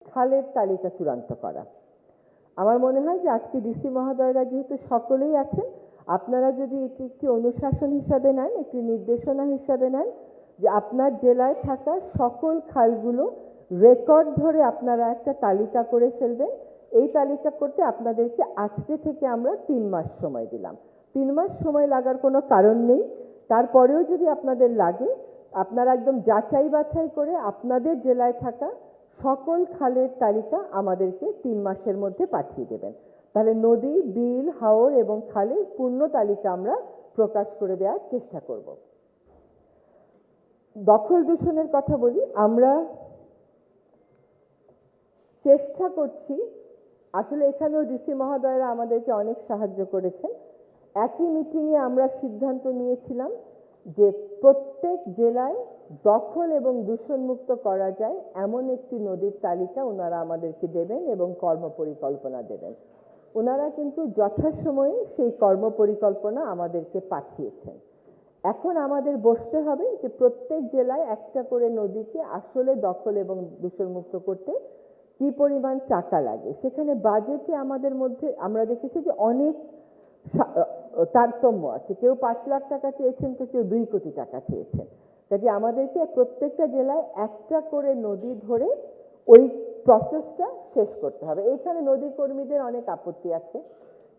খালের তালিকা চূড়ান্ত করা। আমার মনে হয় যে আজকে ডিসি মহোদয়রা যেহেতু সকলেই আছেন, আপনারা যদি এটি একটি অনুশাসন হিসাবে নেন, একটি নির্দেশনা হিসাবে নেন যে আপনার জেলায় থাকা সকল খালগুলো রেকর্ড ধরে আপনারা একটা তালিকা করে ফেলবেন। এই তালিকা করতে আপনাদেরকে আজকে থেকে আমরা 3 মাস সময় দিলাম। 3 মাস সময় লাগার কোনো কারণ নেই। তারপরেও যদি আপনাদের লাগে, আপনারা একদম যাচাই বাছাই করে আপনাদের জেলায় থাকা সকল খালের তালিকা আমাদেরকে 3 মাসের মধ্যে পাঠিয়ে দেবেন। তাহলে নদী, বিল, হাওর এবং খালের পূর্ণ তালিকা আমরা প্রকাশ করে দেওয়ার চেষ্টা করব। দখল দূষণের কথা বলি। আমরা চেষ্টা করছি, আসলে এখানেও ডিসি মহোদয়রা আমাদেরকে অনেক সাহায্য করেছেন। একই মিটিংয়ে আমরা সিদ্ধান্ত নিয়েছিলাম যে প্রত্যেক জেলায় দখল এবং দূষণমুক্ত করা যায় এমন একটি নদীর তালিকা ওনারা আমাদেরকে দেবেন এবং কর্মপরিকল্পনা দেবেন। ওনারা কিন্তু যথাসময়ে সেই কর্মপরিকল্পনা আমাদেরকে পাঠিয়েছেন। এখন আমাদের বসতে হবে যে প্রত্যেক জেলায় একটা করে নদীকে আসলে দখল এবং দূষণমুক্ত করতে কি পরিমাণ টাকা লাগে। সেখানে বাজেটে আমাদের মধ্যে আমরা দেখেছি যে অনেক তারতম্য আছে। কেউ 5 লাখ টাকা চেয়েছেন, তো কেউ 2 কোটি টাকা চেয়েছেন। কাজে আমাদেরকে প্রত্যেকটা জেলায় একটা করে নদী ধরে ওই প্রসেসটা শেষ করতে হবে। এইখানে নদী কর্মীদের অনেক আপত্তি আছে,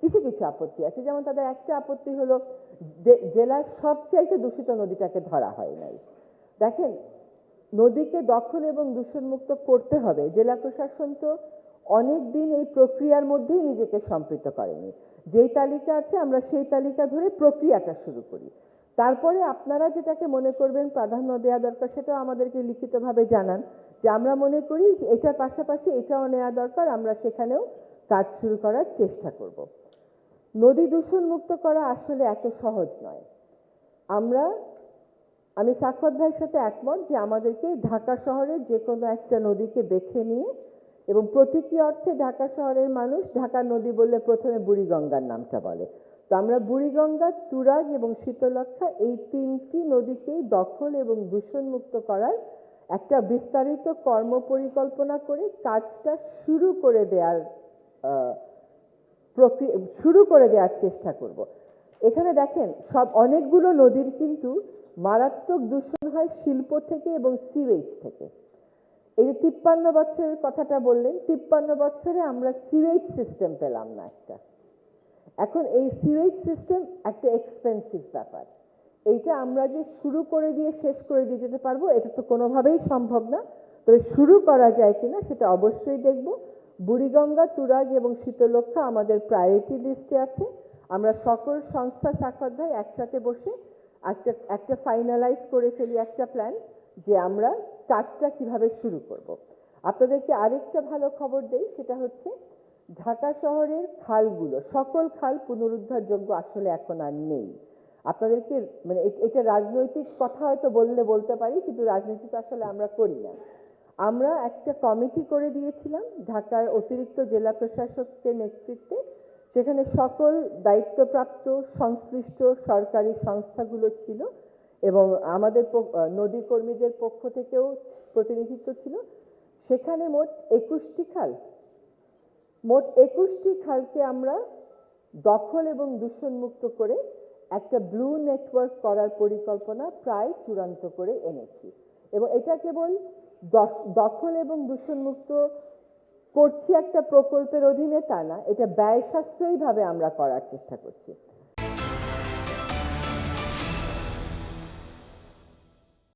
কিছু কিছু আপত্তি আছে। যেমন তাদের একটা আপত্তি হলো জেলার সবচাইতে দূষিত নদীটাকে ধরা হয় নাই। দেখেন, নদীকে দখল এবং দূষণমুক্ত করতে হবে। জেলা প্রশাসন তো অনেক দিন এই প্রক্রিয়ার মধ্যেই নিজেকে সম্পৃক্ত করেনি। যেই তালিকা আছে আমরা সেই তালিকা ধরে প্রক্রিয়াটা শুরু করি। তারপরে আপনারা যেটাকে মনে করবেন প্রাধান্য দেওয়া দরকার সেটাও আমাদেরকে লিখিতভাবে জানান যে আমরা মনে করি এটার পাশাপাশি এটাও নেওয়া দরকার, আমরা সেখানেও কাজ শুরু করার চেষ্টা করব। নদী দূষণমুক্ত করা আসলে এত সহজ নয়। আমি সাখাওয়াত ভাইয়ের সাথে একমত যে আমাদেরকে ঢাকা শহরের যে কোনো একটা নদীকে বেছে নিয়ে, এবং প্রতীকী অর্থে ঢাকা শহরের মানুষ ঢাকা নদী বললে প্রথমে বুড়িগঙ্গার নামটা বলে। তো আমরা বুড়িগঙ্গা, তুরাগ এবং শীতলক্ষ্যা এই 3টি নদীকেই দখল এবং দূষণমুক্ত করার একটা বিস্তারিত কর্মপরিকল্পনা করে কাজটা শুরু করে দেওয়ার চেষ্টা করব। এখানে দেখেন, অনেকগুলো নদীর কিন্তু মারাত্মক দূষণ হয় শিল্প থেকে এবং সিওয়েজ থেকে। এই যে 53 বছরের কথাটা বললেন, 53 বছরে আমরা সিওয়েজ সিস্টেম পেলাম না একটা। এখন এই সিওয়েজ সিস্টেম একটা এক্সপেন্সিভ ব্যাপার। এইটা আমরা যে শুরু করে দিয়ে শেষ করে দিয়ে যেতে পারবো এটা তো কোনোভাবেই সম্ভব না। তবে শুরু করা যায় কিনা সেটা অবশ্যই দেখব। বুড়িগঙ্গা, তুরাগ এবং শীতলক্ষ্যা আমাদের প্রায়োরিটি লিস্টে আছে। আমরা সকল সংস্থা সাখাওয়াত ভাই একসাথে বসে একটা ফাইনালাইজ করে ফেলি একটা প্ল্যান যে আমরা কাজটা কিভাবে শুরু করব। আপনাদেরকে আরেকটা ভালো খবর দেই, সেটা হচ্ছে ঢাকা শহরের খালগুলো, সকল খাল পুনরুদ্ধারযোগ্য আসলে এখন আর নেই। আপনাদেরকে মানে এটা রাজনৈতিক কথা হয়তো বলতে পারি, কিন্তু রাজনীতি তো আসলে আমরা করি না। আমরা একটা কমিটি করে দিয়েছিলাম ঢাকার অতিরিক্ত জেলা প্রশাসকের নেতৃত্বে। সেখানে সকল দায়িত্বপ্রাপ্ত সংশ্লিষ্ট সরকারি সংস্থাগুলো ছিল এবং আমাদের নদী কর্মীদের পক্ষ থেকেও প্রতিনিধিত্ব ছিল। সেখানে মোট 21টি খালকে আমরা দখল এবং দূষণমুক্ত করে একটা ব্লু নেটওয়ার্ক করার পরিকল্পনা প্রায় চূড়ান্ত করে এনেছি। এবং এটা কেবল দখল এবং দূষণমুক্ত করছি একটা প্রকল্পের অধীনে তা না, এটা ব্যয় সাশ্রয়ীভাবে আমরা করার চেষ্টা করছি।